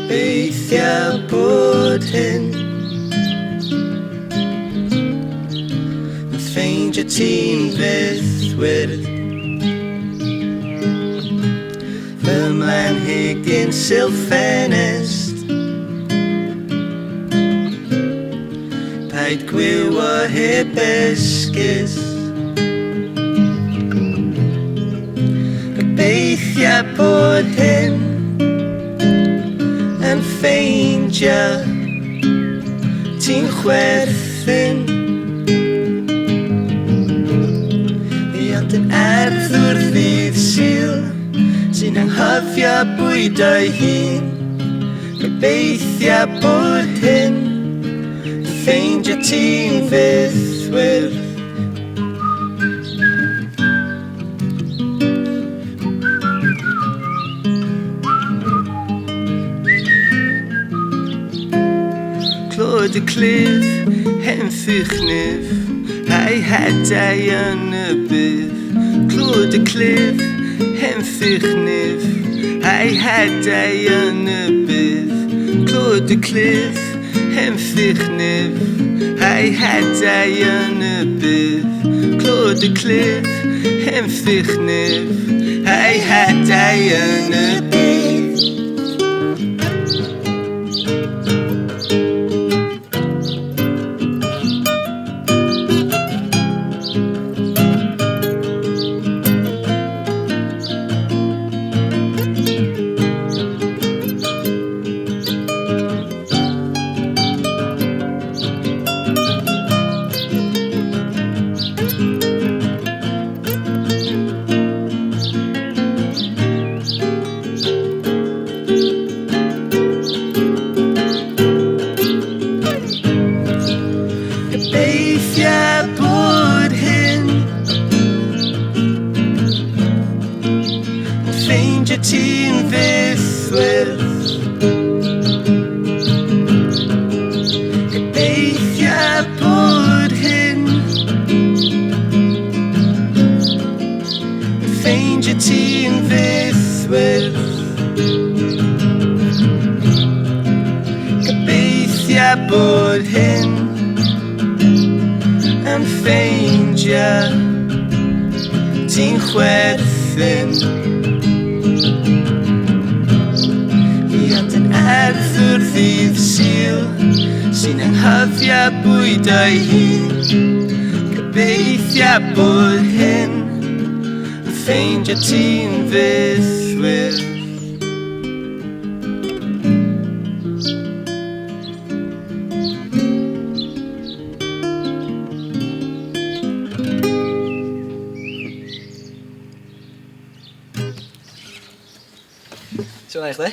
Beithio bod hyn yn ffeindio ti'n fyddwyr fy mlanhigyn sylffenest paid gwyw o heb esgus gobeithio bod hyn yn ffeindio ti'n chwerthin ond yn arddwr ddydd Sul sy'n anghofio bwyd o'i hun gobeithio bod hyn yn ffeindio ti'n fyddwyr Clod y clif, henffych nif, a'i hadau yn y bydd. Clod y clif, henffych nif, a'i hadau yn y bydd. Clod y clif, henffych nif, a'i hadau yn y bydd. Clod y clif, henffych nif, a'i hadau yn y bydd. Ti'n fyddwyr gobeithio bod hyn yn ffeindio ti'n fyddwyr gobeithio bod hyn yn ffeindio ti'n chwerthin Arthur ddydd Sul sy'n anghofio bwyd o'i hun gobeithio bod hyn yn ffeindio ti'n fyddwyr Siôn, eich le?